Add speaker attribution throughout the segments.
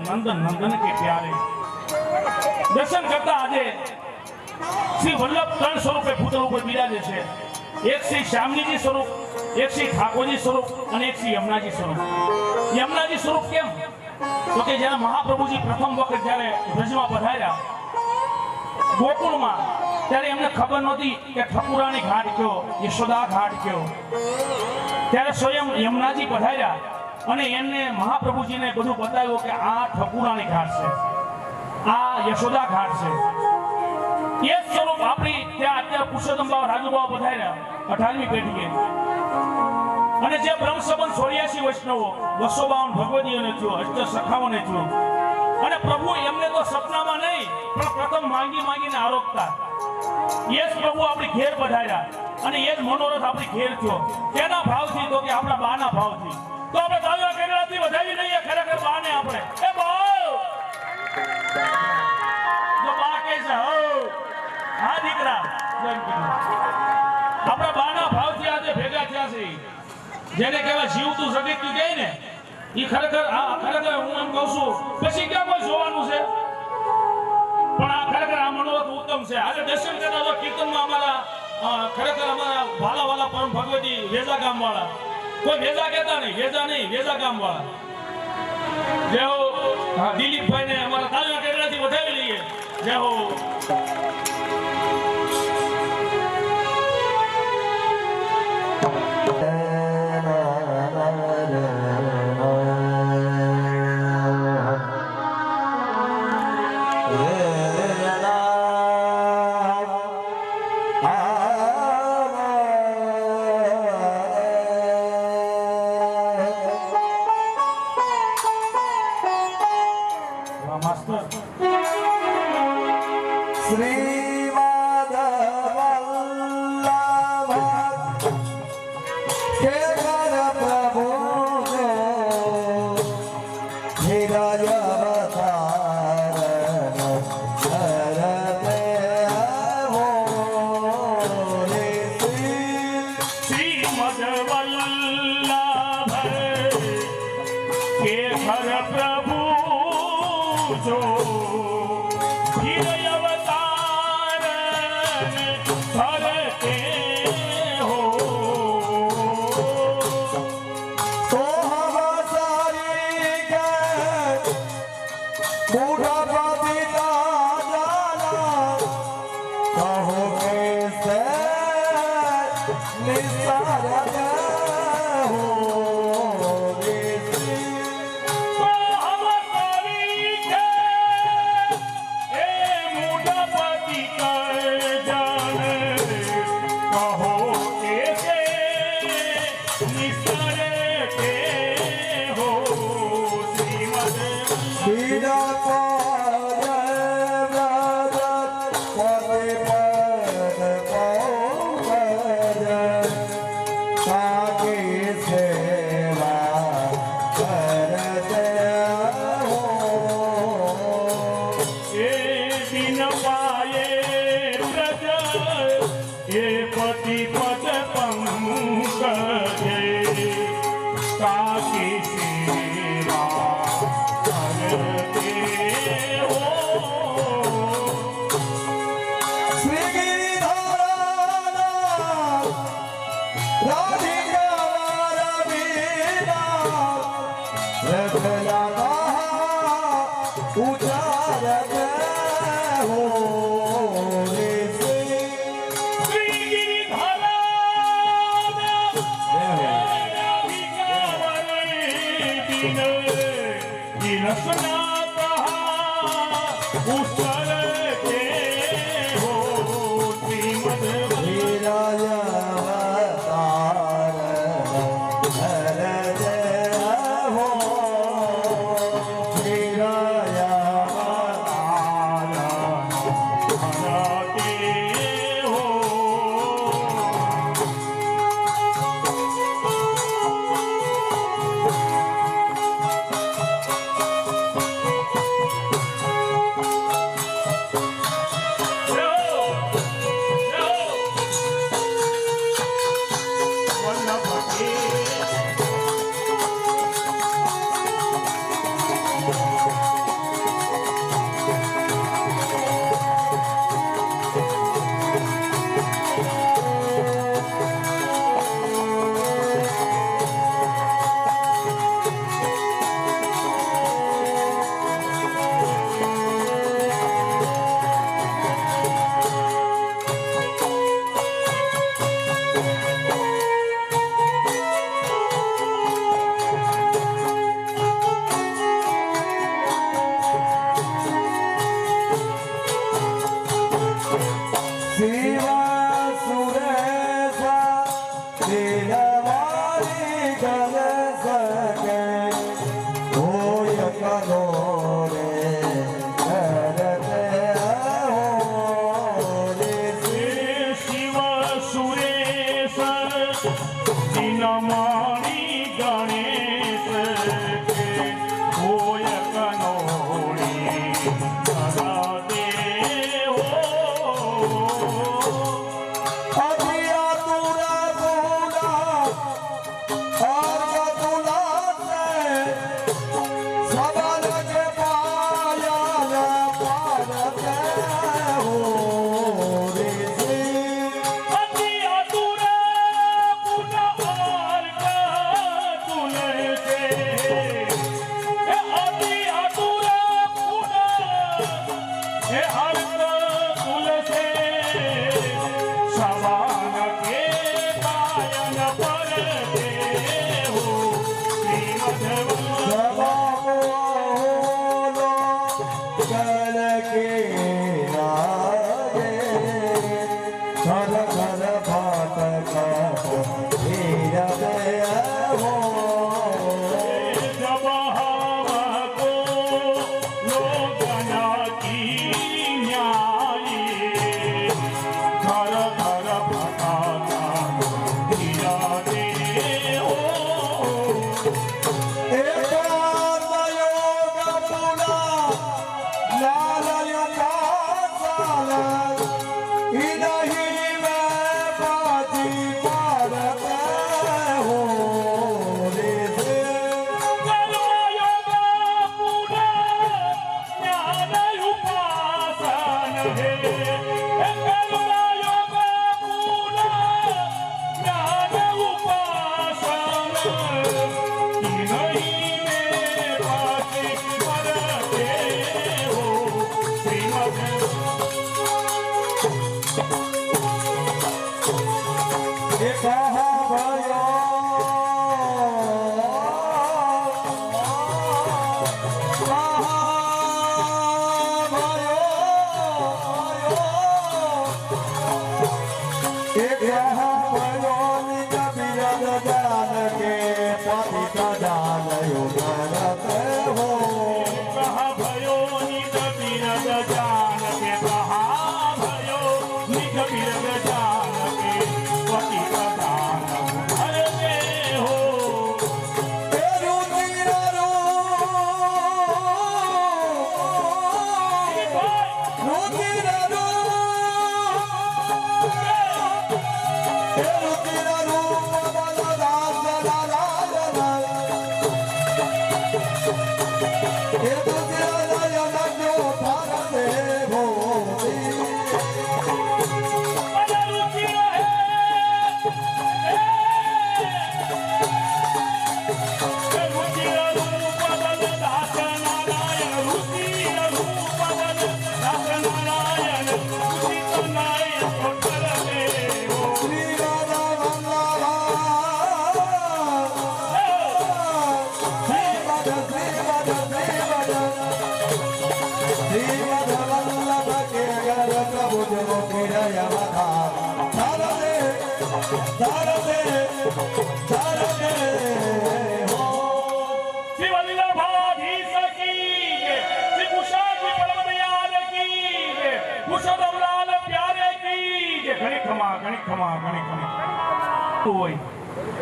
Speaker 1: नंदन नंदन के प्यारे दर्शन करता आज श्री वल्लभ त्रण स्वरूपे पुत्र रूपे बिराजे छे। एक श्री श्यामलीजी स्वरूप, एक श्री ठाकोरजी स्वरूप और एक श्री यमुनाजी स्वरूप। यमुनाजी स्वरूप केम तो कि ज्यारे महाप्रभुजी प्रथम वखत ज्यारे ब्रजमां पधार्या गोकुळमां त्यारे एमने खबर नहोती के ठकुरानी घाट क्यो, यशोदा घाट क्यो। त्यारे स्वयं यमुनाजी पधार्या અને એમને મહાપ્રભુજીને બધું બતાવ્યું કે આ ઠકુરાણી ઘાટ છે, આ યશોદા ઘાટ છે। એ સ્વરૂપ આપણી ત્યાં અત્યારે પુરુષોત્તમ બાવા રાજુબાવા પધાર્યા 18મી પેઢીએ અને જે બ્રહ્મ સંબંધ 84 વૈષ્ણવો 252 ભગવદીઓને થયો, અષ્ટ સખાઓને થયો અને પ્રભુ એમને તો સપનામાં નહીં પણ પ્રથમ માંગી માંગીને આરોગતા। એ જ પ્રભુ આપણી ઘેર પધાર્યા અને એ જ મનોરથ આપણી ઘેર થયો। કેના ભાવથી તો કે આપણા બાના ભાવથી। तो આપણે તાળીઓ કેરળથી વધાવી લઈએ ખરેખર બાને આપણે એ બાવ જો બા કે છે હો હા દીકરા આપણા બાના ભાવથી આજે ભેગા થયા છે। જેને કહેવાય જીવતું જગતનું કહે ને ઈ ખરેખર ખરેખર હું એમ કહું છું પછી ક્યાં કોઈ જોવાનું છે પણ આ ખરેખર આ મનોરથ ઉત્તમ છે। આજે દર્શન કરતા તો કીર્તનમાં અમારા ખરેખર અમારા વાલા વાલા પરમ ભગવતી વેજા ગામ વાળા कोई वेजा कहता नहीं, वेजा गाम वाला जय हो। हाँ दिलीप भाई ने हमारा तालियां केरला थी बधाई लिए जय हो।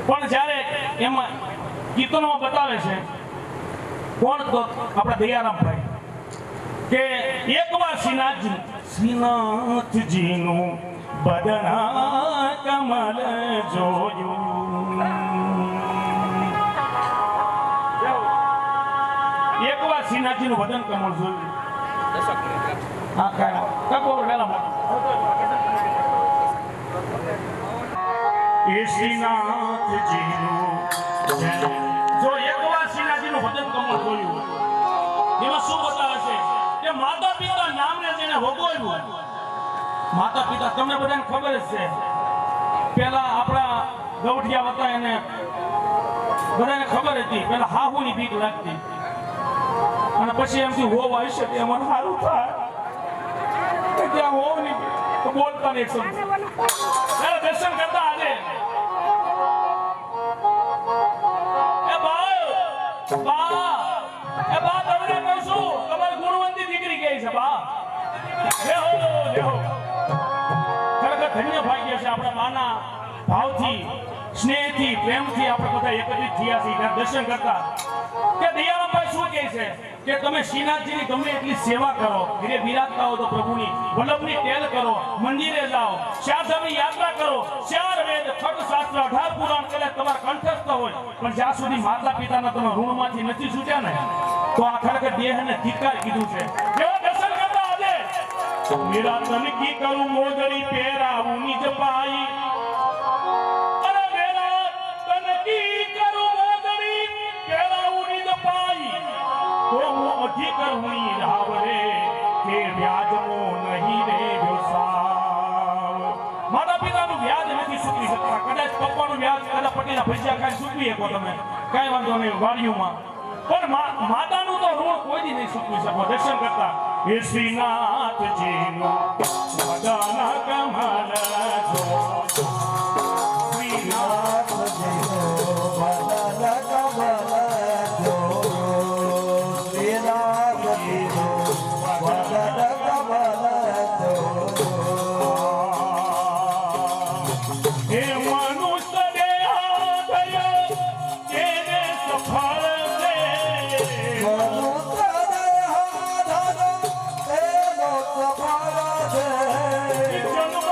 Speaker 1: પણ જ્યારે એમાં કીર્તનોમાં બતાવે છે કોણ તો આપણા દયારામભાઈ કે એકવાર શ્રીનાથજીનું બદના કમલ જોયું, એકવાર શ્રીનાથજીનું બદન કમળ જોયું. હા એ શ્રીનાથજીનું જો એકવાર શ્રીનાથજીનું ભજન કમળ જોયું એમાં શું બતાવે છે કે માતા પિતા નામને જેને ભોગવ્યું, માતા પિતા તમને બધાને ખબર જ છે, પેલા આપણા ગૌઠિયા હતા એને બધાને ખબર હતી પેલા હાહુની બીક લાગતી અને પછી એમથી હોવ આવી શકે એમાં સારું થાય ત્યાં હોવ નહીં તો બોલતા નહીં દર્શન કરતા આજે ભાવથી સ્નેહથી પ્રેમથી આપણે બધા એકત્રિત થયા છીએ ત્યાં દર્શન કરતા કે દયાળાભાઈ શું કહે છે કે તમે શ્રીનાથજીની ગમે એટલી સેવા કરો, ઘરે બિરાજતા હો તો પ્રભુની વલ્લભની ટેલ કરો, મંદિરે જાઓ, ચારધામની યાત્રા કરો, ચાર વેદ, ખડ શાસ્ત્ર, 18 પુરાણ કદાચ તમારા કંઠસ્થ હોય, પણ જ્યાં સુધી માતા પિતાના તમે ઋણમાંથી નથી છૂટ્યા ને તો આ ખરેખર દેહને ધિક્કાર કીધું છે. કેવા દર્શન કરતા આજે મેરા તન કી કરું મોગરી પહેરાવું નિજ પાઈ, અરે મેરા તન કી કરું મોગરી પહેરાવું નિજ પાઈ, તો હું અધિક હુઈ રાવ રે કે વ્યાજનો નહીં રે વ્યવસાય. માતા પિતાનું વ્યાજ નથી ચૂકવી શકતા, કદાચ પપ્પાનું વ્યાજ કદાચ પટીના પૈસા ખાઈ ચૂકવી શકો તમે, કઈ વાંધો નહીં વાડીઓમાં, પણ માતાનું તો ઋણ કોઈ દી નહીં ચૂકવી શકો. દર્શન કરતા હે શ્રીનાથજીનું વદન કમલ જો,
Speaker 2: શ્રીનાથજીનું વદન કમલ જો, શ્રીનાથજીનું વદન કમલ જો.
Speaker 1: હે મનુષ્ય દેહ થયો તેને સફળ છે,
Speaker 2: મનુષ્ય દેહ ધરો તેનો સફળ છે.
Speaker 1: જન્મ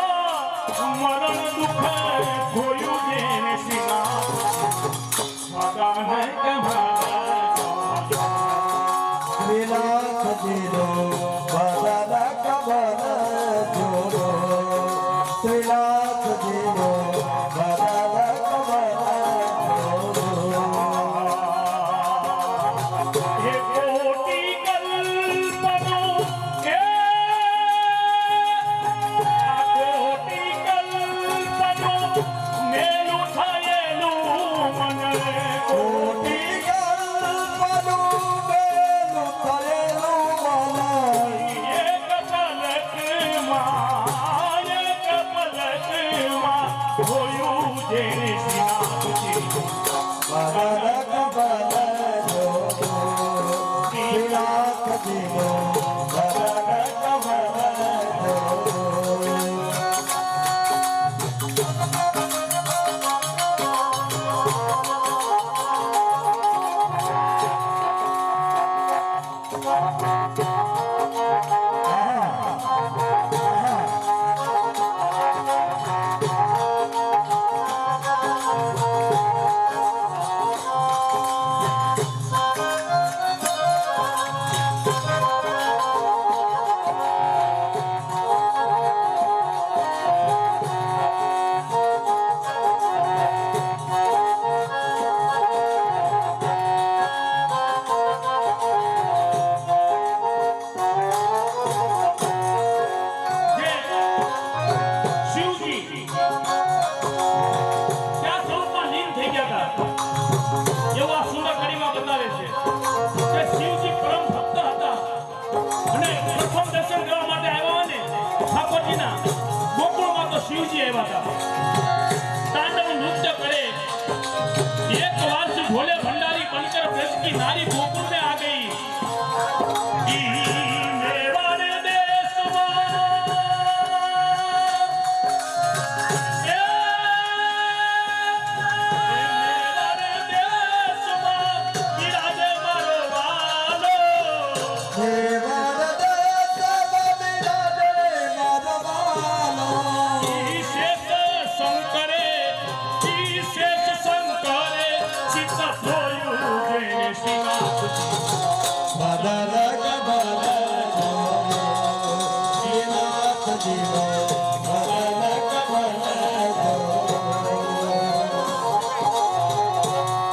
Speaker 1: મરણ દુઃખ જોયું જેને શ્રીનાથ વદન કમલ જો.
Speaker 2: શ્રીનાથજીનું વદન કમલ જોડો, શ્રીનાથજીનું વદન કમલ જોડો.
Speaker 1: હે કોટી કલ્પનું હે આ કોટી કલ્પનું મેલું થયેલું મન રે.
Speaker 2: કોટી કલ્પનું બેલું થયેલું મન,
Speaker 1: એક પલકમાં જોયું જે શ્રીનાથજી
Speaker 2: વદન કમલ જોડો, શ્રીનાથજીનું વદન કમલ જોડો.
Speaker 1: જે શિવજી ત્યાં સ્વરૂપમાં લીન થઈ ગયા હતા એવું આ સુંદર કડીમાં બતાવે છે કે શિવજી પરમ ભક્ત હતા અને પ્રથમ દર્શન કરવા માટે આવ્યા ને ઠાકોરજીના ગોકુળમાં તો શિવજી આવ્યા હતા. તાંડવ નૃત્ય કરે, એક વાર से भोले भंडारी बनकर ब्रज की नारी गोकुल में आ गई. मेवाड़ देशમાં બિરાજે મારો વાલો.
Speaker 2: દેવર દેશમાં બિરાજે મારો વાલો.
Speaker 1: ઈ શેષ શંકરે ચિત્ત થયું જેને શ્રીનાથજી
Speaker 2: વદન કમલ જોડો, શ્રીનાથજીનું વદન કમલ જોડો.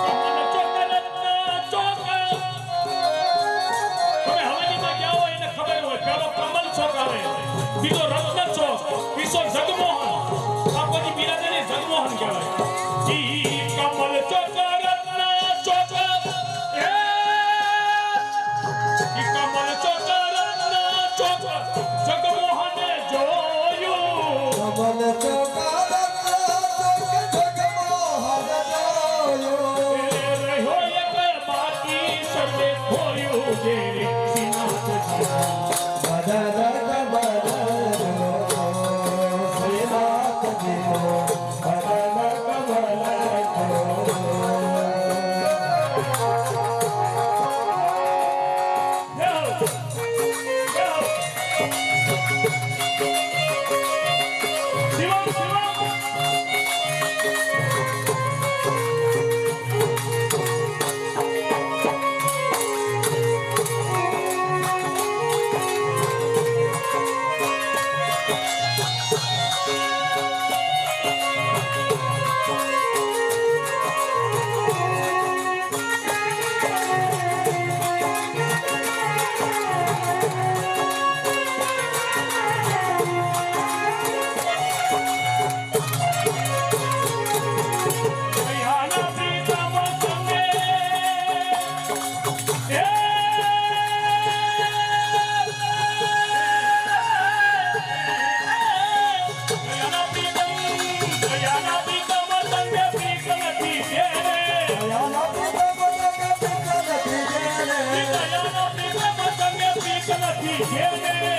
Speaker 1: કમલ ચોક રત્ન ચોક. તમે હવેલીમાં ગયા હોય એને ખબર હોય પેલો કમલ ચોક આવે, બીજો રત્ન ચોક, ત્રીજો જગમોહન. ઠાકોરજી બિરાજે ને જગમોહન કહેવાય. ઈ કમલ ચોક રત્ન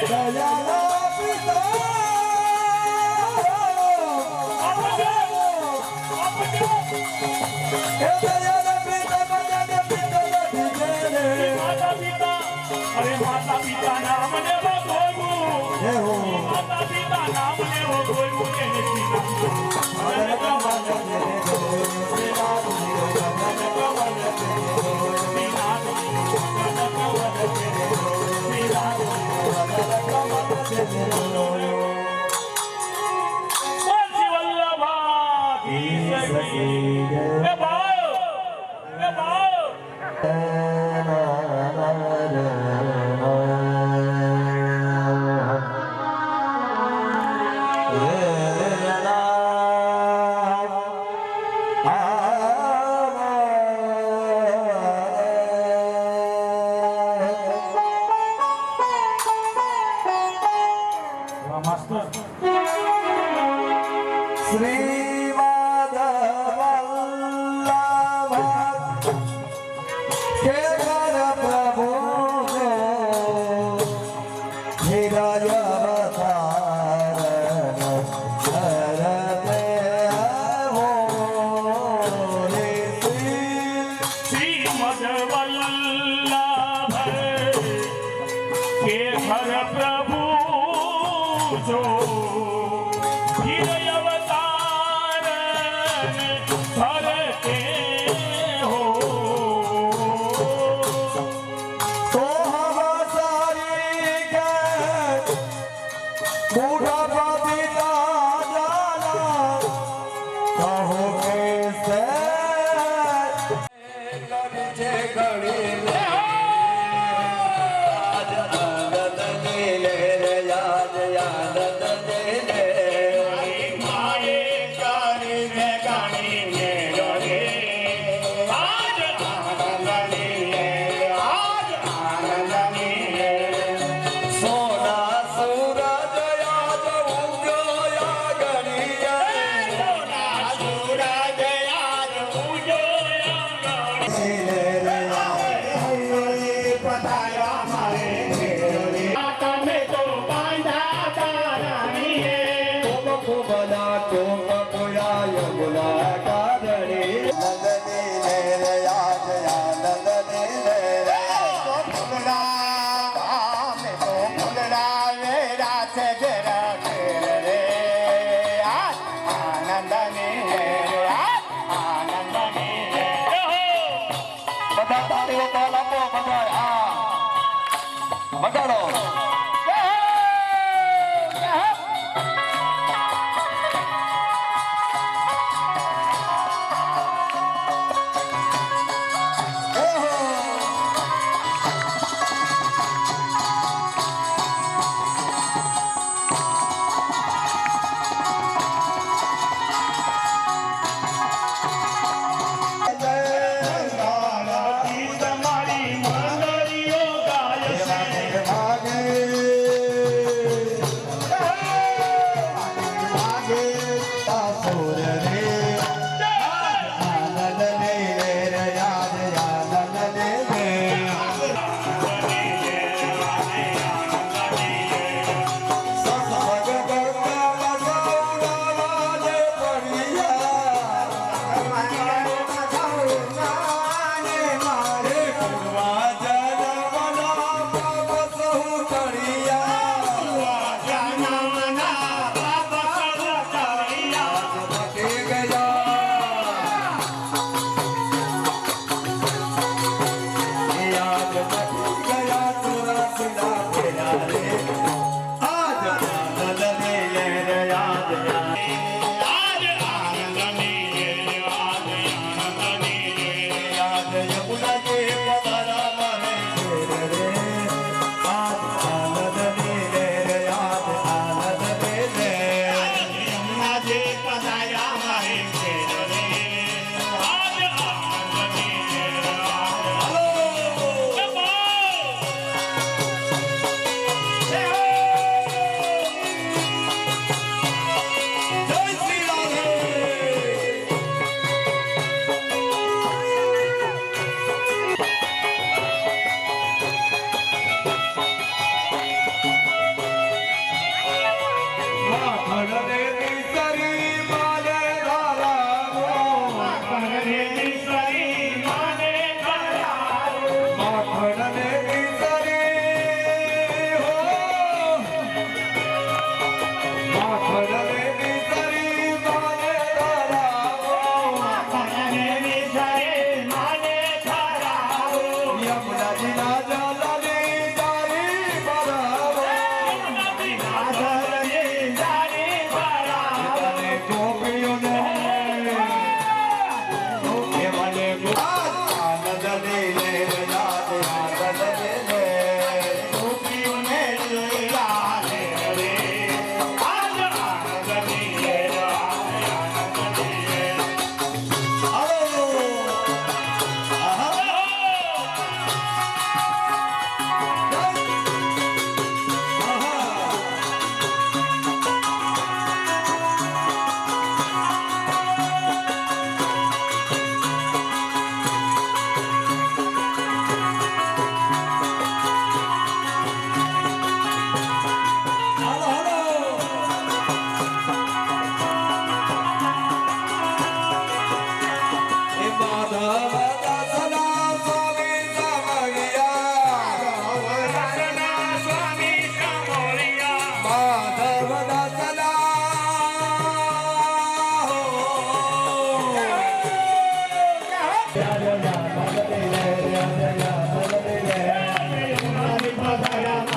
Speaker 2: દયાના પિતા હે દયાના પિતા બધાને પિતા નથી રે
Speaker 1: માતા પિતા અરે માતા પિતા નામ ને ભગોયું
Speaker 2: હે હો
Speaker 1: માતા પિતા નામ ને ભગોયું કે
Speaker 2: મદન કમલ રે શ્રીવાદ વલ્લભ કેવર પ્રભુ હિરય અવતારણ હરતે હો રે
Speaker 1: શ્રીમદ વલ્લભ કે હર પ્રભુ જો હિરય અવતારણ હરતે હો
Speaker 2: તો હમ સારી કે બુઢા પિતા જાના કહો કે સે છે ઘડી લે આજ આનંદ લે રે યાદ આનંદ લે
Speaker 1: માએ કરી મે ગાણી મેરો રે આજ આનંદ લે આજ આનંદ લે
Speaker 2: સોના સૂરજ યાદ ઉગ્યો ઘડી
Speaker 1: સોના સૂરજ યાદ ઉજળ્યા
Speaker 2: લે રે
Speaker 1: પધાર્યા મારે મેરો રે તમે તો બાંધા તારાણીએ
Speaker 2: બના તુમ પુરાય ગુલા કાદરી નંદની લે રે યાદ નંદની લે રે બધા તાળીઓ તાલ આપો બધા બગાડો
Speaker 1: તમારી મંડળીઓ ગાય છે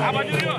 Speaker 1: આ બાજુ રહ્યો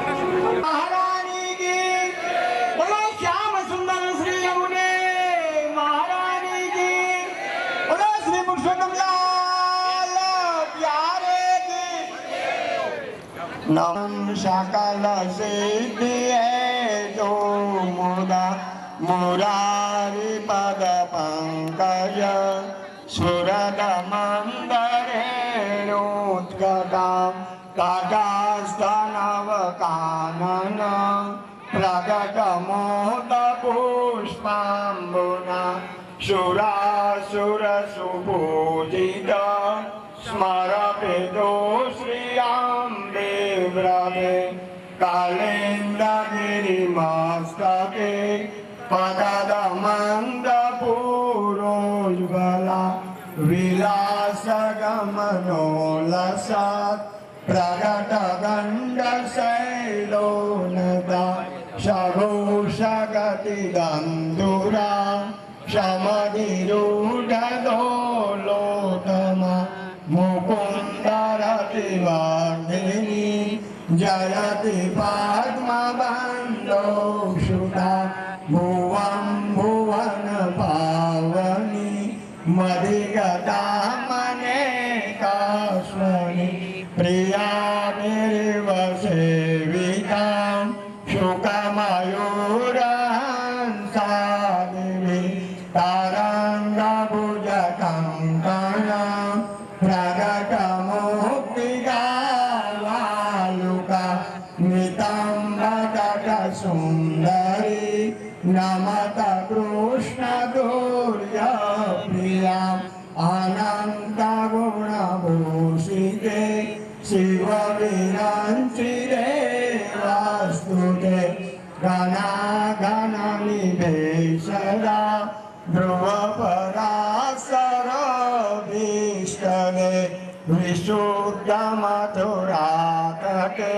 Speaker 3: महारानी की बोलो श्याम सुंदर श्री यमुने महारानी की बोलो श्री पुरुषोत्तम लाल प्यारे की नम सकल सिद्धि है जो मुदा मुरारी पद पंकज सुरद मंदरेणोत्कटा काकास्तनव कानन प्रगटमोद पुष्पाम्बुना सुरासुरसुपूजित स्मरपेदो श्रियाम्बे व्रवे कालेन्दगिरिमस्तके पददमन्दपुरोज्ज्वला विलासगमनोलसत् प्रगटगण्डशैलोनदा शघोषगतिदन्दुरा शमधिरूढदोलोतमा मुकुन्दरतिवर्धिनी जयति पद्मबन्धो सुधा भुवं भुवन पावनी मदिगता मनेकास्मनि प्रिया निर्वसेवितां शुकमयूरहंसादिवि तारङ्गभुजकङ्कणं प्रगटमुक्तिगावालुका नितम्बकटसुन्दरी नमत कृष्णदुर्यप्रियाम् अनन्तगुणभूषिते शिवविरञ्चिते वास्तुते ઘનાઘનની ભેષજા ધ્રુવ પરાસરભીષ્ટને વિશુદ્ધ મથુરા તટે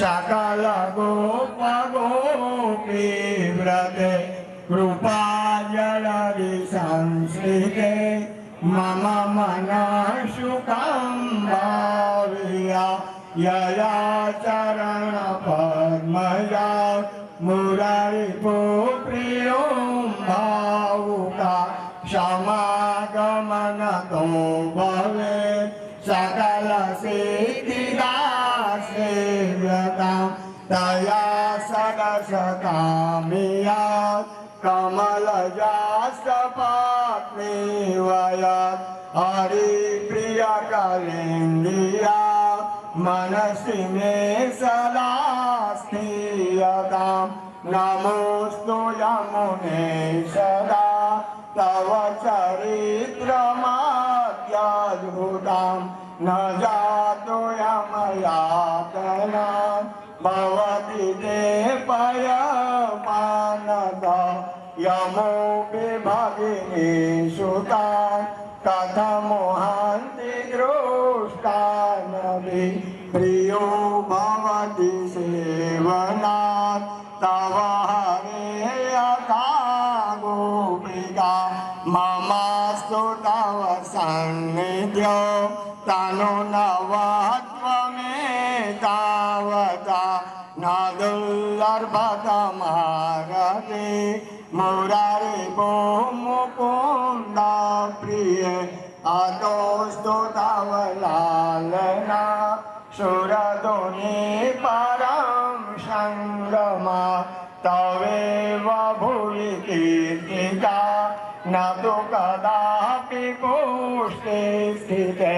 Speaker 3: સકલ ગોપ ગોપી વ્રતે કૃપા જલધિ સંસ્કૃતે મમ મન સુખં ભાવ્યા યયા ચરણ પદ્મજા મુરારિપો પ્રિયો ભાવુકા સમાગમન તો ભવે સકલ સિદ્ધિદા સેવ્યતા તયા સદસકામિયા કમલજાસ્તપાત્મી વયત હરિપ્રિય કલિંદિયા मनसि मे सदा स्थियतां नमोऽस्तु यमुने सदा तव चरित्रमत्यद्भुतां न जातो यमयातना भवति ते पयमानद यमो विभगिनी सुतां कथमोहन्ति दृष्टानभि प्रियो भवति सेवनात् तव हरे यथा गोपिका ममास्तु तव सन्निध्यो तनु नवत्वमेतावता न दुर्लभतमारते मुरारे भो मुकुन्द प्रिय अतोस्तु तव लालना सुरधुनि परं सङ्गमा तवेव भुवि कीर्तिता न तु कदापि पुष्टे स्थिते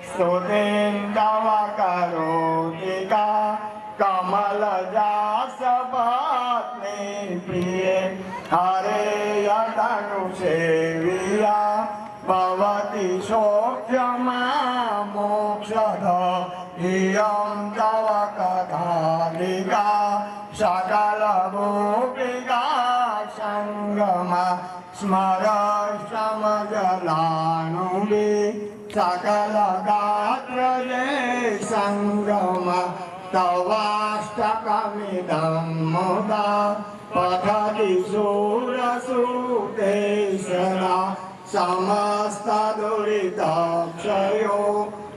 Speaker 3: स्तुतिं तव करोति का कमलजासपत्नी प्रिये हरे यदनुसेव्या भवति सौख्यमा मोक्षद इयं तव कथालिका सकलगोपिका सङ्गमा स्मर समजलानुबि सकलगात्रये सङ्गमा तवाष्टकमिदं मुदा पठति शूरसूते सदा समस्तदुरितक्षयो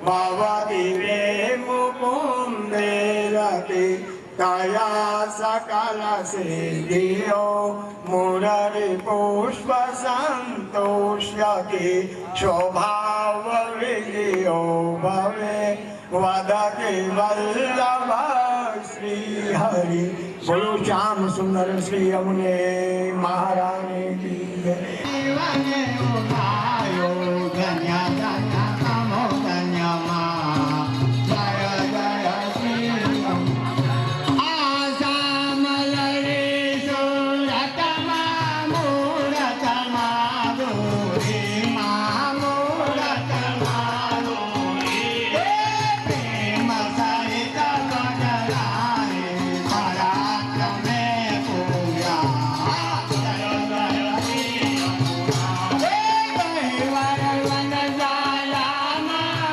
Speaker 3: भवति मे मुकुन्दे रति तया सकलसिद्धियो मुररिपुष्पसन्तोष्यति शोभावृद्धियो भवे वदति वल्लभ श्रीहरि बोलो श्याम सुंदर श्री यमुने महारानी की जय।
Speaker 4: जीवने उठायो धन्य धन्य नमो धन्य मां जय जय श्री आसामलरे सुरतमा मूरतमा दूरी मूरतमा दूरी प्रेम सहित बदलाए पराक्रमे पूजा जय जय श्री वरवन जाया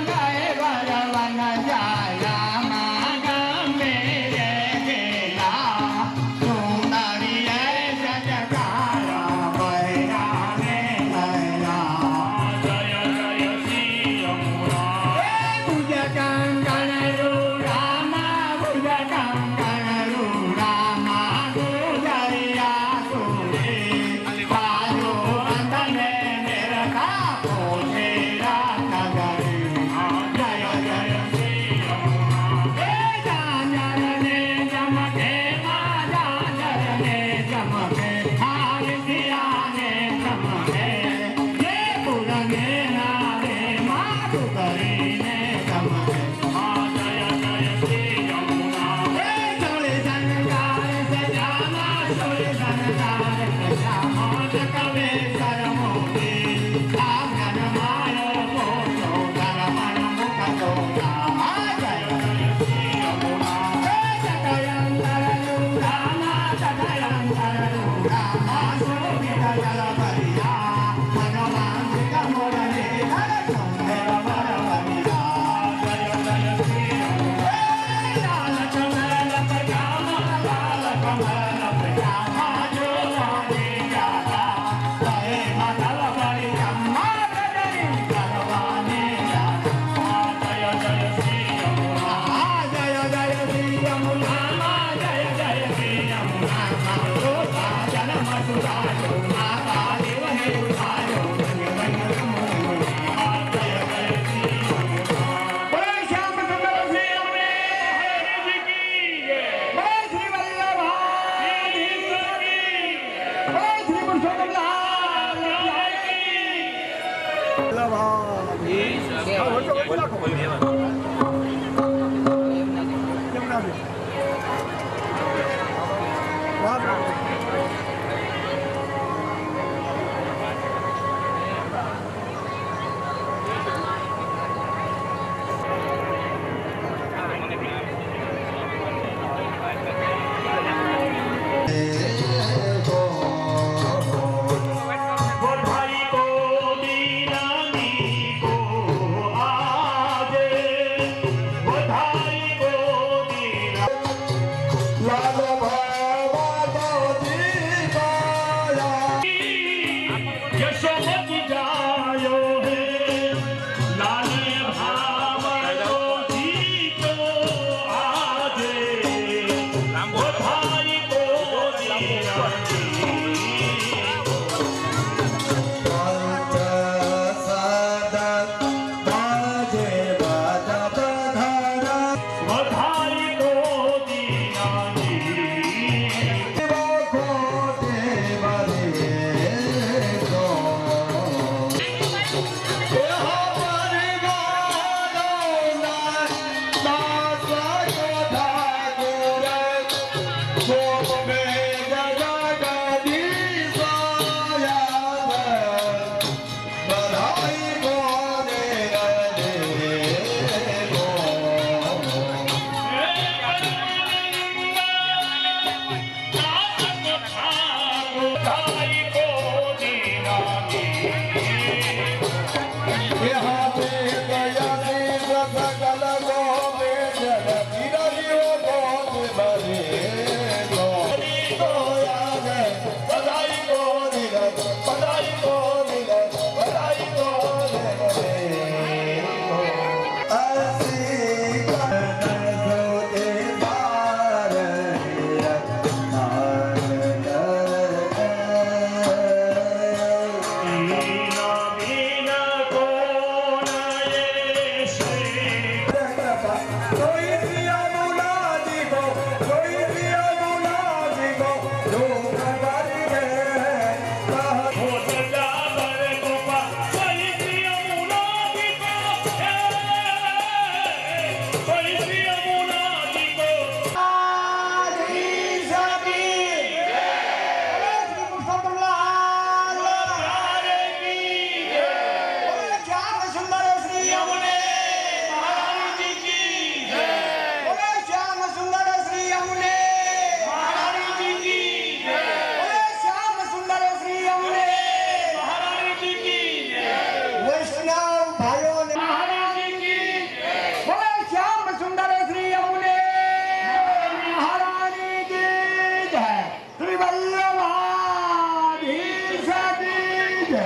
Speaker 4: गए वरवन जाया मेरे गेला सुंदरी सजगाया बैरा में नैना जय जय श्री यमुना भुज कंकण रामा भुज कंकण रामा गुजरिया सुरे बाजो अंदने निरता पोषेरा नगरी जय जय श्री यमुना जानने चमके जानने चमके आरतियाने चमके ये पुरने नारे माधु करीने चमके जय जय श्री यमुना चले संगार से जाना चले संगार से जाना कवे करमोदी आज्ञान मायो बोलो धर्मन मुख दोला जय जय श्री यमुना जगयंतर रामा
Speaker 1: बधाई को दीनानी को आजे, बधाई को दीना
Speaker 3: લાલ ભાવાજી ગાયા
Speaker 1: यशोमती जायो है लाल भावरो जीतो आजे, बधाई को दीनानी
Speaker 2: पंच सदत बाजे बाजा बधाना
Speaker 1: बधाई को दीनानी
Speaker 2: को देवरे तो
Speaker 1: बधाई को दीनानी
Speaker 2: यहाँ पे गया सकल गो में जल गिरियो गो भरे गो याद बधाई को दिल बधाई को दिल बधाई को
Speaker 1: मीना मीना कौन ये श्री
Speaker 2: कोई दिया मुलाजी को कोई दिया मुलाजी को जो खबर है
Speaker 1: हो सजा बर गोपा कोई प्रिय मुनादी को कोई प्रिय मुनादी को प्यारे की यमुने महारानी जी की महारानी जी की महारानी जी की
Speaker 3: વૈષ્ણવ ભાઈઓને
Speaker 1: महारानी जी की
Speaker 3: બોલે શ્યામ સુંદર શ્રી યમુને મહારાણી કી જય શ્રી વલ્લભાધીશ કી જય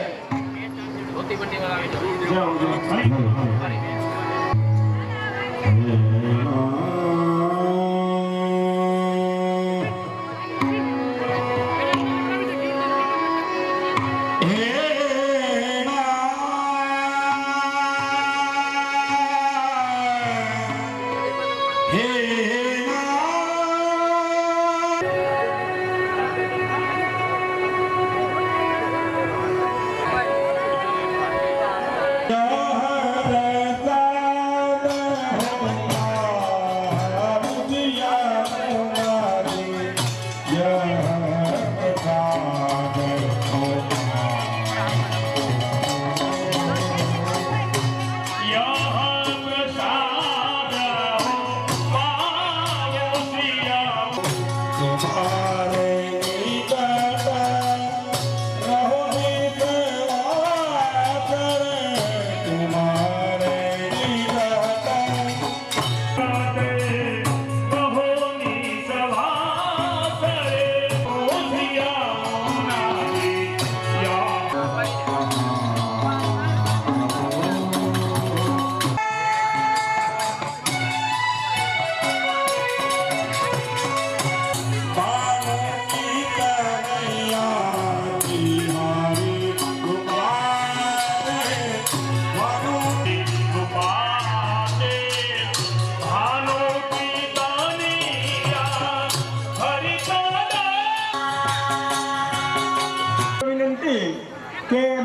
Speaker 2: Hare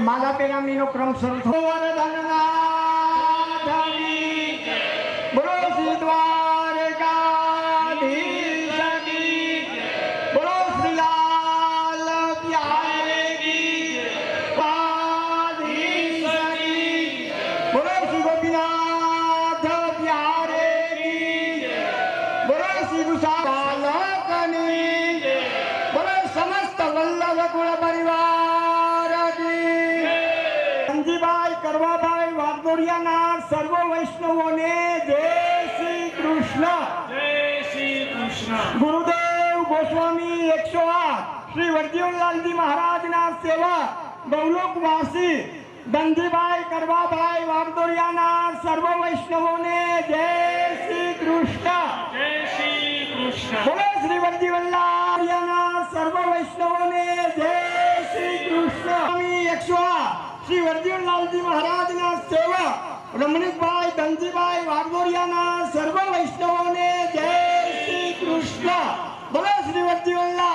Speaker 3: માલા પેરામણીનો ક્રમ શરૂ થયો. વરદાનનાથની બોલો શ્રી દ્વારકાધીશ કી બોલો શ્રી લાલ પ્યારે કી પાધીશ કી બોલો શ્રી ગોપીનાથ પ્યારે કી બોલો શ્રી બાલકની બોલો સમસ્ત વલ્લભ કુળ પરિવાર કી ધનજીભાઈ કરવાભાઈ વાઘોડિયાના સર્વ વૈષ્ણવોને જય શ્રી કૃષ્ણ. ગુરુદેવ ગોસ્વામી 108 શ્રી વર્જીવનલાલજી મહારાજના સેવક ગૌલોકવાસી ધનજીભાઈ કરવાભાઈ વાઘોડિયાના સર્વ વૈષ્ણવોને જય શ્રી કૃષ્ણ. બોલો શ્રી વર્જીવનલાલજીના સર્વ વૈષ્ણવોને જય શ્રી કૃષ્ણ. 108 શ્રી વર્જીવનલાલજી મહારાજના સેવક રમણીકભાઈ ધનજીભાઈ વાઘોડિયાના સર્વ વૈષ્ણવોને જય શ્રી કૃષ્ણ. બોલો શ્રી વર્જીવનલાલ.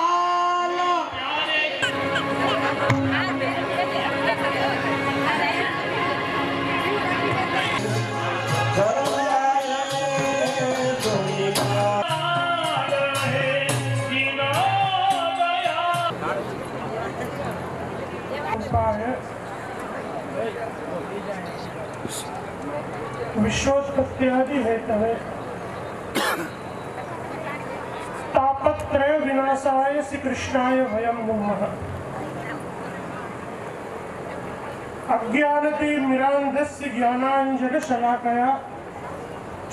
Speaker 5: विश्वोत्पत्त्यादि हेतवे तापत्रय विनाशाय श्री कृष्णाय वयं नुमः. अज्ञानति मिरान्धस्य ज्ञानाञ्जन शलाकया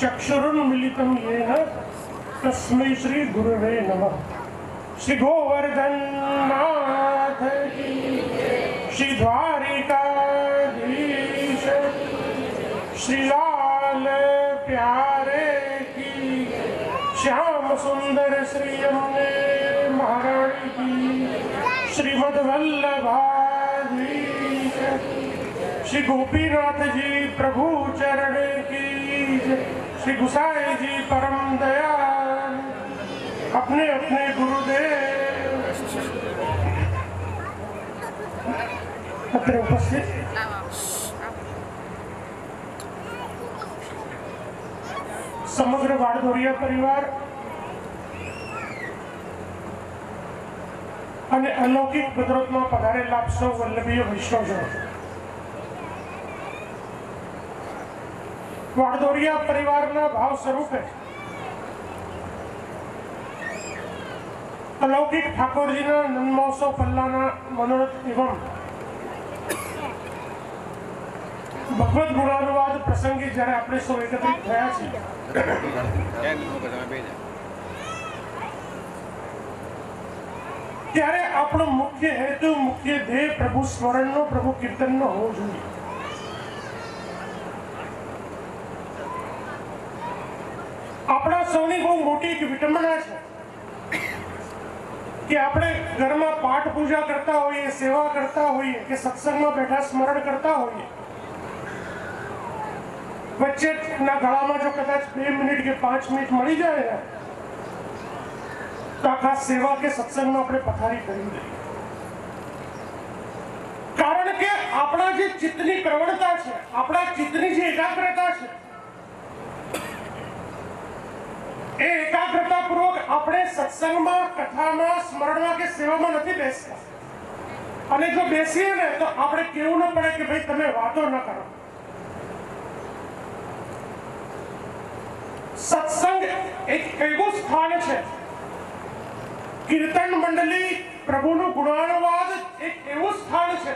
Speaker 5: चक्षुरुन्मिलितं येन तस्मै श्री गुरवे नमः. श्री गोवर्धन नाथ की श्री द्वारिकाधीश श्री लाल प्यारे की श्याम सुंदर श्री यमुने महारानी की श्रीमद वल्लभाधीश श्री गोपीनाथ जी प्रभु चरण की श्री गुसाई जी परम दयाल अपने अपने गुरुदेव अपने उपस्थित સમગ્ર વાડદોરિયા પરિવાર અને અલૌકિક કુદરતમાં પધારેલા આપ સૌ વલ્લભીય વૈષ્ણવજનો, વાડદોરિયા પરિવારના ભાવ સ્વરૂપે અલૌકિક ઠાકોરજીના નંદમહોત્સવ પલ્લાના મનોરથ એવં ભગવદ ગુણાનુવાદ પ્રસંગે જ્યારે આપણે સૌ એકત્રિત થયા છીએ ત્યારે આપણો મુખ્ય હેતુ, મુખ્ય ધ્યેય પ્રભુ સ્મરણનો, પ્રભુ કીર્તનનો હોવો જોઈએ. આપણા સૌની બહુ મોટી એક વિટંબના છે કે આપણે ઘરમાં પાઠ પૂજા કરતા હોઈએ, સેવા કરતા હોઈએ કે સત્સંગમાં બેઠા સ્મરણ કરતા હોઈએ, વચ્ચેના ગાળામાં જો કદાચ 2 મિનિટ કે 5 મિનિટ મળી જાય તો આખા સેવા કે સત્સંગમાં આપણે પથારી કરી દઈએ. કારણ કે આપણા જે ચિત્તની પ્રવણતા છે, આપણા ચિત્તની જે એકાગ્રતા છે, એ એકાગ્રતા પૂર્વક આપણે સત્સંગમાં, કથામાં, સ્મરણમાં કે સેવામાં નથી બેસતા. અને જો બેસીએ ને તો આપણે કેવું ન પડે કે ભાઈ તમે વાતો ન કરો. સત્સંગ એક એવું સ્થાન છે, કીર્તન મંડળી, પ્રભુનું ગુણાનુવાદ એક એવું સ્થાન છે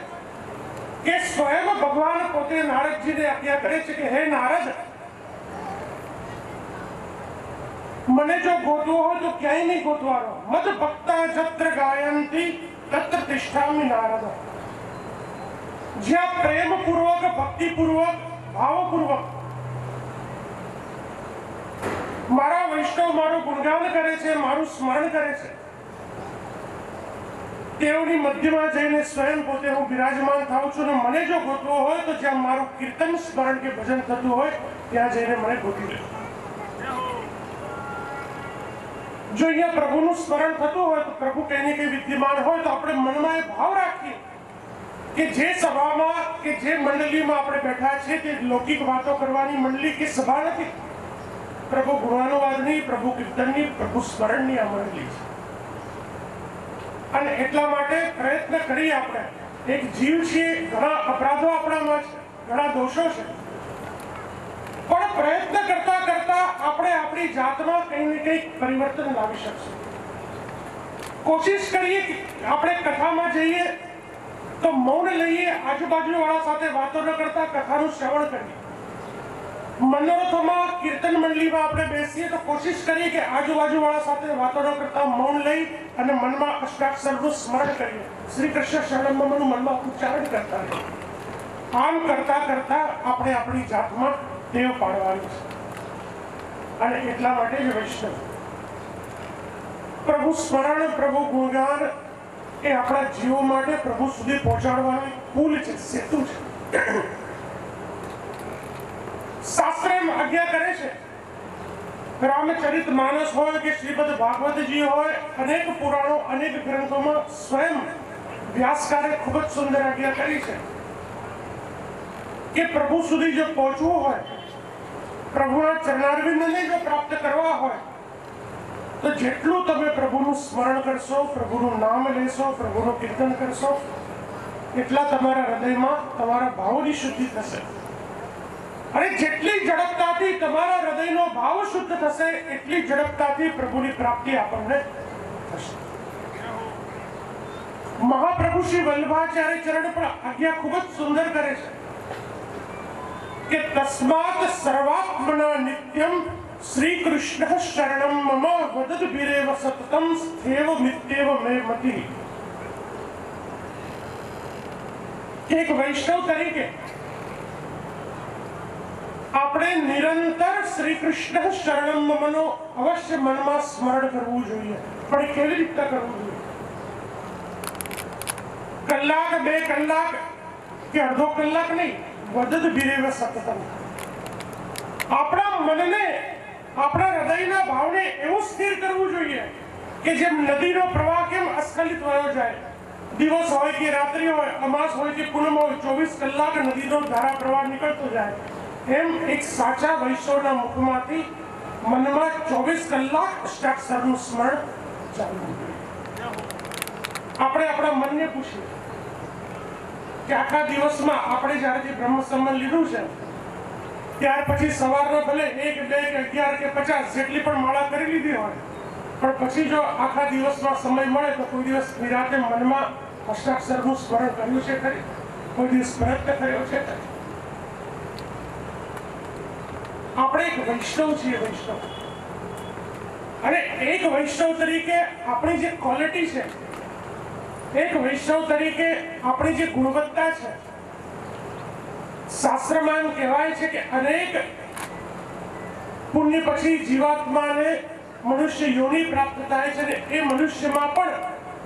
Speaker 5: કે સ્વયં ભગવાન પોતે નારદજીને આજ્ઞા કરે છે કે હે નારદ, મને જો ગોતવો હોય તો ક્યાંય નહીં ગોતવાનો. મદ ભક્તા જત્ર ગાયંતી તત્ર તિષ્ઠામિ નારદ. જ્યાં પ્રેમપૂર્વક, ભક્તિપૂર્વક, ભાવપૂર્વક મારા વૈષ્ણવ મારું ગુણગાન કરે છે, મારું સ્મરણ કરે છે, તેઓની મધ્યમાં જઈને સ્વયં પોતે હું બિરાજમાન થાઉં છું. અને મને જો ગોતવો હોય તો જ્યાં મારું કીર્તન, સ્મરણ કે ભજન થતું હોય ત્યાં જઈને મને ગોતી લે. જો અહીંયા પ્રભુનું સ્મરણ થતું હોય તો પ્રભુ કઈ ને કઈ વિદ્યમાન હોય તો આપણે મનમાં એ ભાવ રાખીએ કે જે સભામાં કે જે મંડળીમાં આપણે બેઠા છે તે લૌકિક વાતો કરવાની મંડળી કે સભા નથી. પ્રભુ ગુણાનુવાદની, પ્રભુ કીર્તનની, પ્રભુ સ્મરણની આ મંડળી છે. અને એટલા માટે પ્રયત્ન કરીએ આપણે. એક જીવ છે, ઘણા અપરાધો આપણામાં છે, ઘણા દોષો છે, પણ પ્રયત્ન કરતા કરતા આપણે આપણી જાતમાં કંઈ ને કંઈક પરિવર્તન લાવી શકશું. કોશિશ કરીએ કે આપણે કથામાં જઈએ તો મૌન લઈએ, આજુબાજુવાળા સાથે વાતો ન કરતા કથાનું શ્રવણ કરીએ. મનોરથોમાં કીર્તન મંડળીમાં આપણે બેસીએ તો કોશિશ કરીએ કે આજુબાજુવાળા સાથે વાતો ન કરતા મૌન લઈ અને મનમાં અષ્ટાક્ષરનું સ્મરણ કરીએ. શ્રી કૃષ્ણ શરણમનું મનમાં ઉચ્ચારણ કરતા રહીએ. આમ કરતા કરતા આપણે આપણી જાતમાં ટેવ પાડવાની છે. અને એટલા માટે જ વૈષ્ણવ પ્રભુ સ્મરણ, પ્રભુ ગુણગાન એ આપણા જીવો માટે પ્રભુ સુધી પહોંચાડવાનો પુલ છે, સેતુ છે. શાસ્ત્ર એમ આજ્ઞા કરે છે, રામચરિત માનસ હોય કે શ્રીમદ ભાગવતજી હોય, અનેક પુરાણો, અનેક ગ્રંથોમાં સ્વયં વ્યાસકારે ખૂબ જ સુંદર આજ્ઞા કરી છે કે પ્રભુ સુધી જો પહોંચવું હોય, પ્રભુના ચરણારવિંદને જો પ્રાપ્ત કરવા હોય તો જેટલું તમે પ્રભુનું સ્મરણ કરશો, પ્રભુનું નામ લેશો, પ્રભુનું કીર્તન કરશો, એટલા તમારા હૃદયમાં તમારા ભાવની શુદ્ધિ થશે. અને જેટલી ઝડપતાથી તમારા હૃદયનો ભાવ શુદ્ધ થશે એટલી ઝડપતાથી પ્રભુની પ્રાપ્તિ આપણને થશે. મહાપ્રભુ શ્રી વલ્લભાચાર્ય ચરણ પણ આજ્ઞા ખૂબ જ સુંદર કરે છે કે તસ્માત સર્વાત્મના નિત્યમ શ્રી કૃષ્ણ શરણમ મમ વદદ વિરેવ સતતમ સ્થેવ મિત્યેવ મે મતિ. એક વૈષ્ણવ તરીકે આપણે નિરંતર શ્રી કૃષ્ણ શરણમ મમનો અવશ્ય મનમાં સ્મરણ કરવું જોઈએ. પણ કેવી રીતે કરવું જોઈએ? કલાક, 2 કલાક કે અડધો કલાક નહીં, વદદ વિરેવ સતતમ. આપણા મનને, આપણા હૃદયના ભાવને એવું સ્થિર કરવું જોઈએ કે જેમ નદીનો પ્રવાહ કેમ અસ્ખલિત વયો જાય, દિવસ હોય કે રાત્રિ હોય, અમાસ હોય કે પૂનમ હોય, 24 કલાક નદીનો ધારા પ્રવાહ નીકળતો જાય, એમ એક સાચા વૈષ્ણવના મુખમાંથી મનમાં 24 કલાક અષ્ટાક્ષરનું સ્મરણ ચાલવું જોઈએ. આપણે આપણા મનને પૂછીએ કે આખા દિવસમાં આપણે જ્યારે બ્રહ્મ સંબંધ લીધું છે ત્યાર પછી સવારના ભલે 1, 2 કે 11 કે 50 જેટલી પણ માળા કરી લીધી હોય, પણ પછી જો આખા દિવસમાં સમય મળે તો કોઈ દિવસ નિરાતે મનમાં અષ્ટાક્ષરનું સ્મરણ કર્યું છે ખરી? કોઈ દિવસ પ્રયત્ન કર્યો છે ખરી? આપણે એક વૈષ્ણવ છીએ, વૈષ્ણવ. અને એક વૈષ્ણવ તરીકે આપણી જે ક્વોલિટી છે, એક વૈષ્ણવ તરીકે આપણી જે ગુણવત્તા છે, શાસ્ત્રમાં એમ કહેવાય છે કે અનેક પુણ્ય પછી જીવાત્માને મનુષ્ય યોનિ પ્રાપ્ત થાય છે, અને એ મનુષ્યમાં પણ,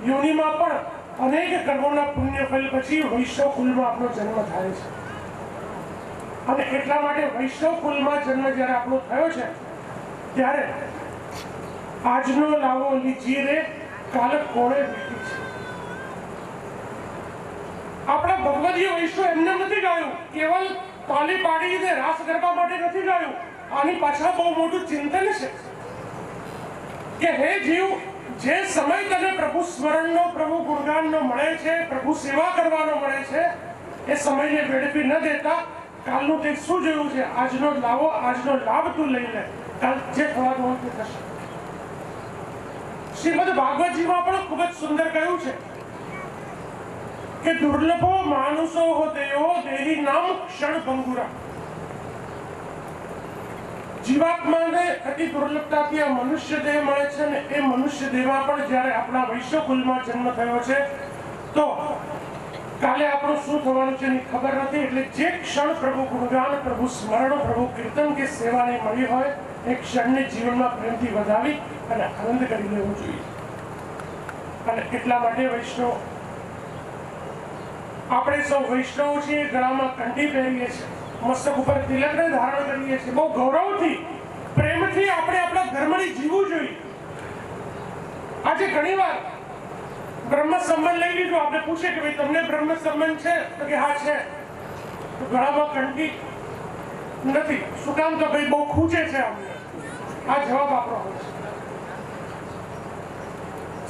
Speaker 5: યોનિમાં પણ અનેક કર્મોના પુણ્ય ફલ પછી વૈષ્ણવ કુલમાં આપણો જન્મ થાય છે. અને એટલા માટે વૈષ્ણવ કુલમાં જન્મ જ્યારે આપણો થયો છે ત્યારે આજનો લાવો લીજીએ રે, કાલ કોણે વીતી છે. આપણા ભગવદીય વૈષ્ણવ એમને નથી ગાયું, કેવલ તાલી પાડીને રાસ ગરબા માટે નથી ગાયું. આની પાછળ બહુ મોટું ચિંતન છે કે હે જીવ, જે સમય તને પ્રભુ સ્મરણનો, પ્રભુ ગુણગાનનો મળે છે, પ્રભુ સેવા કરવાનો મળે છે, એ સમયને વેડફી ન દેતા કાલનું તે શું જોયું છે, આજનો લાવો, આજનો લાભ તું લઈ લે, કાલ જે થવાનું હોય તે થશે. શ્રીમદ ભાગવતજીમાં પણ ખૂબ જ સુંદર કહ્યું છે કે દુર્લભો માનુષો દેહો દેહી નામ ક્ષણ ભંગુરા. જીવાત્માને અતિ દુર્લભતાથી આ મનુષ્ય દેહ મળે છે, અને એ મનુષ્ય દેહમાં પણ જ્યારે આપણા વૈશ્વ કુલમાં જન્મ થયો છે તો કાલે આપણું શું થવાનું છે એની ખબર નથી. એટલે જે ક્ષણ પ્રભુ ગુણગાન, પ્રભુ સ્મરણ, પ્રભુ કીર્તન કે સેવાની મળી હોય એ ક્ષણને જીવનમાં પ્રેમથી વધાવી અને આનંદ કરી લેવું જોઈએ. અને એટલા માટે વૈષ્ણવ, આપણે સૌ વૈષ્ણવ છીએ, ગળામાં કંઠી પહેરીએ છીએ, મસ્તક ઉપર તિલકને ધારણ કરીએ છીએ, બહુ ગૌરવથી, પ્રેમથી આપણે આપણા ધર્મને જીવવું જોઈએ. આજે ઘણીવાર બ્રહ્મ સંબંધ લઈ લીધું. આપણે પૂછે કે ભાઈ તમને બ્રહ્મ સંબંધ છે? તો કે હા છે. તો ગળામાં કંઠી નથી. શું કામ? તો ભાઈ બહુ ખૂંચે છે અમને. આ જવાબ આપણો હોય છે.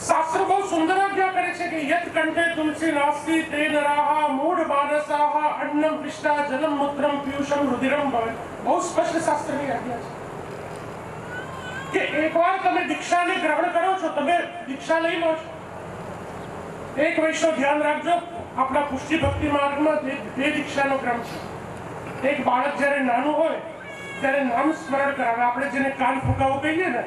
Speaker 5: શાસ્ત્ર બહુ સુંદર આજ્ઞા કરે છે કે યત કંઠે તુલસી નાસ્તિ તે નરાહ મૂઢ માનસાહ અન્નમ વિષ્ટા જલમ મૂત્રમ પિયુષમ રુધિરમ ભવે. બહુ સ્પષ્ટ શાસ્ત્રની આજ્ઞા છે કે એકવાર તમે દીક્ષાને ગ્રહણ કરો છો, તમે દીક્ષા લઈ લો છો. એક વૈષ્ણવ ધ્યાન રાખજો, આપણા પુષ્ટિ ભક્તિ માર્ગમાં બે દીક્ષાનો ક્રમ છે. એક બાળક જ્યારે નાનું હોય ત્યારે નામ સ્મરણ કરાવે. આપણે જેને કાન ફૂંકાવું કહીએ ને,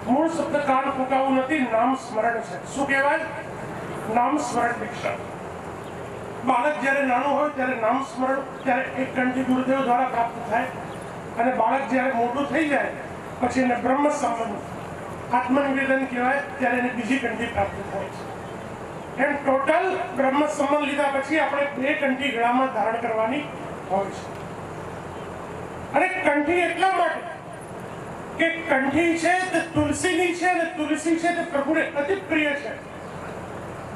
Speaker 5: મૂળ શબ્દ કાન ફૂંકાવું નથી, નામ સ્મરણ છે. શું કહેવાય? નામ સ્મરણ દીક્ષા. બાળક જ્યારે નાનું હોય ત્યારે નામ સ્મરણ, ત્યારે એક કંઠી ગુરુદેવ દ્વારા પ્રાપ્ત થાય. અને બાળક જ્યારે મોટું થઈ જાય પછી એને બ્રહ્મ સંબંધ આત્મનિવેદન કહેવાય, ત્યારે એને બીજી કંઠી પ્રાપ્ત થાય છે. એમ ટોટલ બ્રહ્મ સંબંધ લીધા પછી આપણે બે કંઠી ગળામાં ધારણ કરવાની હોય છે. અને કંઠી એટલા માટે કે કંઠી છે તે તુલસીની છે, અને તુલસી છે તે પ્રભુને અતિ પ્રિય છે.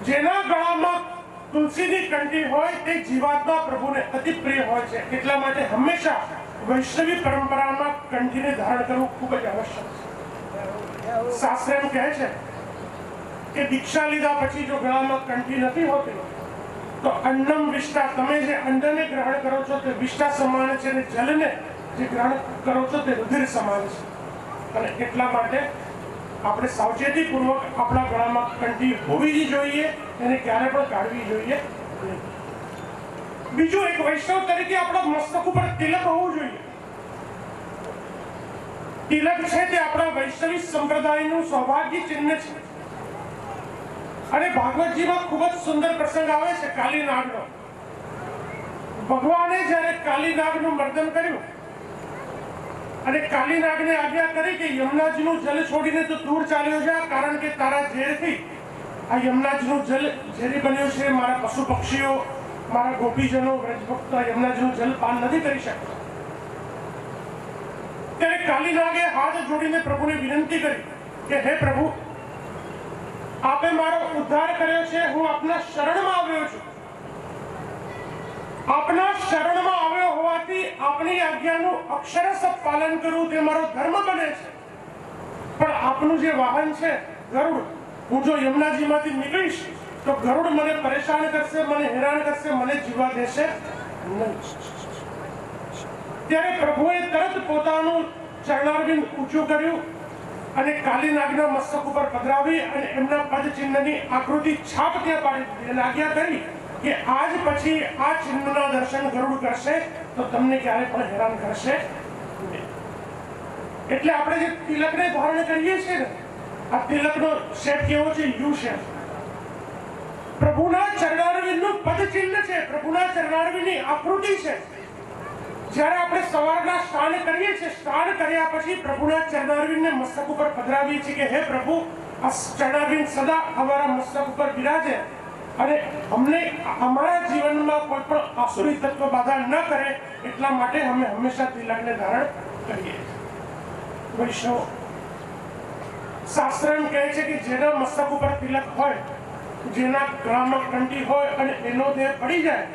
Speaker 5: જેના ગળામાં તુલસીની કંઠી હોય તે જીવાત્મા પ્રભુને અતિ પ્રિય હોય છે. એટલા માટે હંમેશા વૈષ્ણવી પરંપરામાં કંઠીને ધારણ કરવું ખૂબ જ આવશ્યક છે. શાસ્ત્ર એમ કહે છે કે દીક્ષા લીધા પછી જો ગળામાં કંઠી નથી હોતી તો અન્નમ વિષ્ટા, તમે જે અન્નને ગ્રહણ કરો છો તે વિષ્ટા સમાન છે, અને જલને જે ગ્રહણ કરો છો તે રુધિર સમાન છે. અને એટલા માટે આપણે સાવચેતીપૂર્વક આપણા ગળામાં કંઠી હોવી જ જોઈએ, એને ક્યારે પણ કાઢવી જોઈએ નહીં. બીજું, એક વૈષ્ણવ તરીકે આપણા મસ્તક ઉપર તિલક હોવું જોઈએ. તિલક છે તે આપણા વૈષ્ણવી સંપ્રદાયનું સૌભાગ્ય ચિહ્ન છે. અને ભાગવતજીમાં ખૂબ જ સુંદર પ્રસંગ આવે છે કાલી નાગનો. ભગવાને જ્યારે કાલી નાગનું મર્દન કર્યું અને કાલી નાગને આજ્ઞા કરી કે યમુનાજીનું જલ છોડીને તો દૂર ચાલ્યો જા, કારણ કે તારા ઝેરથી આ યમુનાજીનું જલ ઝેરી બન્યું છે. મારા પશુ પક્ષીઓ, મારા ગોપીજનો, વ્રજભક્તો યમુનાજીનું જલ પાન નથી કરી શકતા. ત્યારે કાલી નાગે હાથ જોડીને પ્રભુને વિનંતી કરી કે હે પ્રભુ, આપે મારો ઉદ્ધાર કર્યો છે, હું આપના શરણમાં આવ્યો છું. આપના શરણમાં આવ્યો હોવાથી આપની આજ્ઞાનું અક્ષરશઃ પાલન કરવું તે મારો ધર્મ બને છે. પણ આપનું જે વાહન છે ગરુડ, હું જો યમુનાજીમાંથી નીકળીશ તો ગરુડ મને પરેશાન કરશે, મને હેરાન કરશે, મને જીવવા દેશે નહીં. ત્યારે પ્રભુએ તરત પોતાનું ચરણારવિંદ ઊંચું કર્યું અને કાલી નાગના મસ્તક ઉપર પધરાવી અને એમના પદ ચિહ્નની આકૃતિ છાપ ત્યાં પાડી દીધી અને આજ્ઞા કરી કે આજ પછી આ ચિહ્નના દર્શન ગરુડ કરશે તો તમને ક્યારે પણ હેરાન કરશે નહીં. એટલે આપણે જે તિલકને ધારણ કરીએ છીએ ને, આ તિલકનો શેપ કેવો છે? You shape. પ્રભુના ચરણારવિંદનું પદ ચિહ્ન છે, પ્રભુના ચરણારવિંદની આકૃતિ છે. જ્યારે આપણે સવારના સ્નાન કરીએ છીએ, સ્નાન કર્યા પછી પ્રભુના ચરણારવિંદને મસ્તક ઉપર પધરાવીએ છીએ કે હે પ્રભુ, આ ચરણારવિંદ સદા અમારા મસ્તક ઉપર બિરાજે અને અમને અમારા જીવનમાં કોઈ પણ આસુરી તત્વ બાધા ન કરે, એટલા માટે અમે હંમેશા તિલકને ધારણ કરીએ. વૈષ્ણવ શાસ્ત્ર એમ કહે છે કે જેના મસ્તક ઉપર તિલક હોય, જેના ગળામાં કંઠી હોય અને એનો દેહ પડી જાય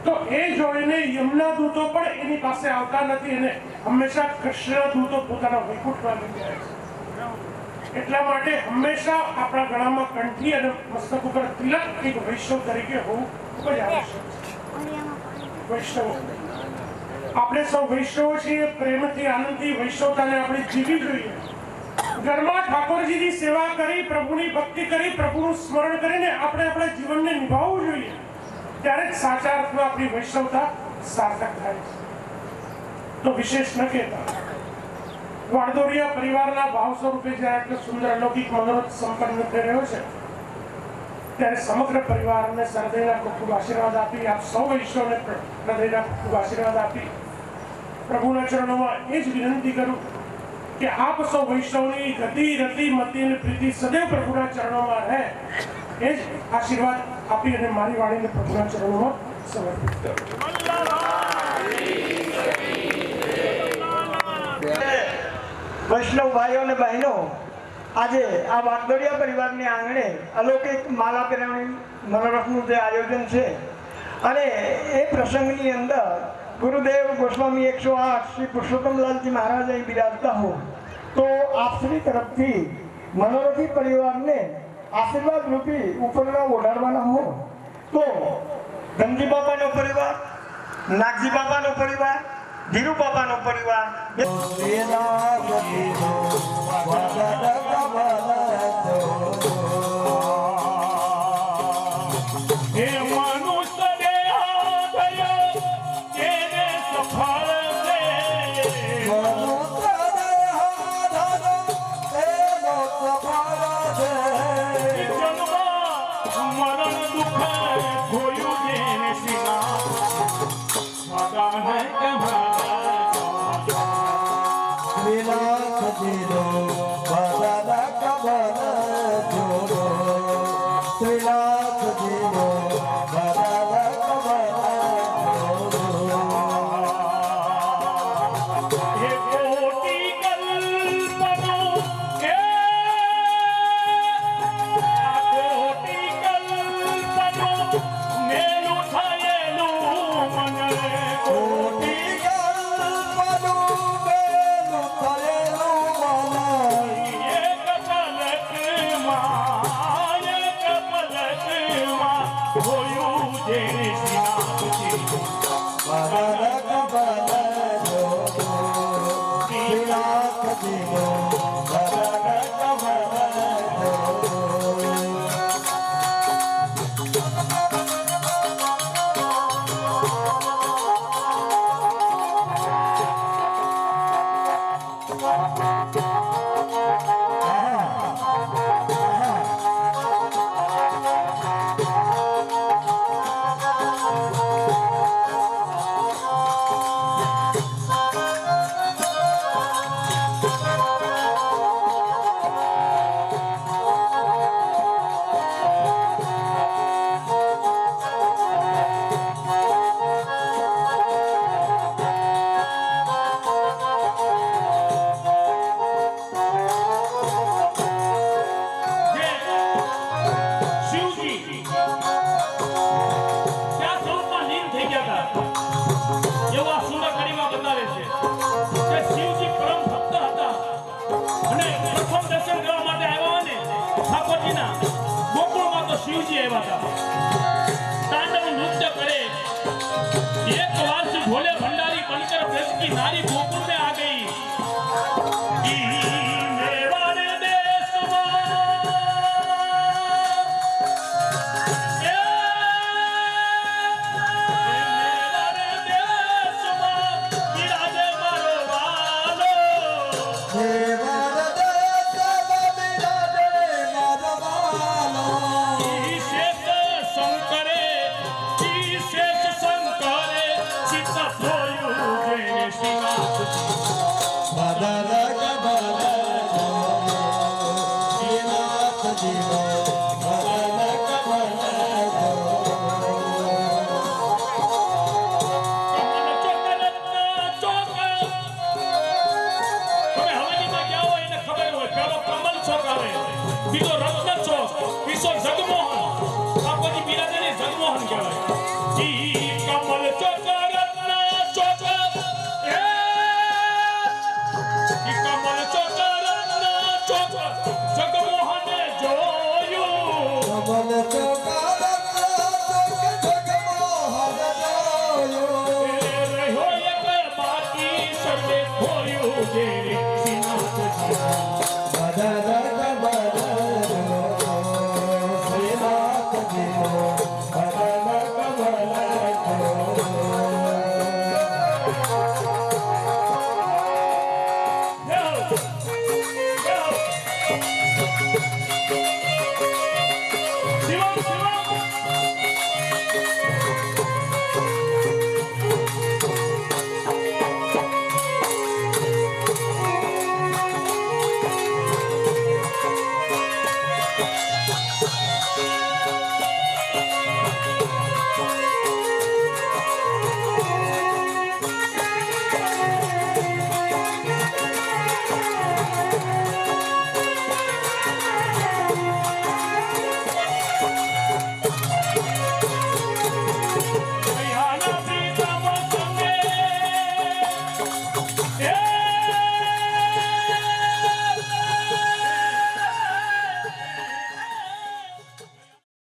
Speaker 5: તો એ જોઈને યમના દૂતો પણ એની પાસે આવતા નથી, અને હંમેશા કૃષ્ણ દૂતો પોતાના વૈકુંઠમાં લઈ જાય છે. એટલા માટે હંમેશા આપણા ગળામાં કંઠી અને મસ્તક ઉપર તિલક એક વૈષ્ણવ તરીકે હોવું ખૂબ જ આવશ્યક છે. વૈષ્ણવ આપણે સૌ વૈષ્ણવો છીએ, પ્રેમથી આનંદથી વૈષ્ણવતાને આપણે જીવી જોઈએ. ઘરમાં ઠાકોરજીની સેવા કરી, પ્રભુની ભક્તિ કરી, પ્રભુનું સ્મરણ કરીને આપણે આપણા જીવનને નિભાવવું જોઈએ. ત્યારે જ સાચા અર્થમાં આપણી વૈષ્ણવતા સાર્થક થાય છે. તો વિશેષ ન કહેતા વાડદોડિયા પરિવારના ભાવ સ્વરૂપે જ્યારે આટલો સુંદર અલૌકિક મનોરથ સંપન્ન થઈ રહ્યો છે, ત્યારે સમગ્ર પરિવારને હૃદયના ખૂબ આશીર્વાદ આપી, આપ સૌ વૈષ્ણવને હૃદયના ખૂબ આશીર્વાદ આપી પ્રભુના ચરણોમાં એ જ વિનંતી કરું કે આપ સૌ વૈષ્ણવની ગતિ, રતિ, મતિ અને પ્રીતિ સદૈવ પ્રભુના ચરણોમાં રહે, એ જ આશીર્વાદ આપી અને મારી વાણીને પ્રભુના ચરણોમાં સમર્પિત કરું.
Speaker 3: વૈષ્ણવ ભાઈઓ અને બહેનો, આજે આ વાગદોડિયા પરિવારને આંગણે અલૌકિક માલા પહેરવણી મનોરથનું જે આયોજન છે અને એ પ્રસંગની અંદર ગુરુદેવ ગોસ્વામી 108 શ્રી પુરુષોત્તમલાલજી મહારાજ અહીં બિરાજતા હો તો આપશ્રી તરફથી મનોરથી પરિવારને આશીર્વાદ રૂપી ઉપરના ઓઢાડવાના હો તો ધનજી બાપાનો પરિવાર, નાગજી બાપાનો પરિવાર, ધીરુ બાપાનો પરિવાર
Speaker 1: હે મનુષ્ય દેહ થયો તેને સફળ છે જન્મ મરણ દુઃખ ખોયું જેને સીના મગન હે કોટી કલ્પનું હે કોટી કલ્પનું મેલું થયેલું મને કોટી એક પલકમાં હોયું જે શ્રીનાથજી શિવજી ત્યાં સ્વરૂપમાં લીન થઈ ગયા હતા એવું આ સુંદર કડીમાં બતાવે છે કે શિવજી પરમ ભક્ત હતા અને પ્રથમ દર્શન કરવા માટે આવ્યા ને ઠાકોરજીના ગોકુળમાં તો શિવજી આવ્યા હતા તાંડવ નૃત્ય કરે એક વાર से भोले भंडारी बनकर ब्रज की नारी गोकुल में आ गई मेवाड़ देश બીજો રત્ન ચોક બીજો જગમોહન ઠાકોરજી બિરાજે ને જગમોહન કહેવાય ઈ કમલ ચોક રત્ન ચોક ઈ કમલ ચોક રત્ન ચોક જગમોહને જોયું રહ્યો એક બાકી સર્વે ખોયું જે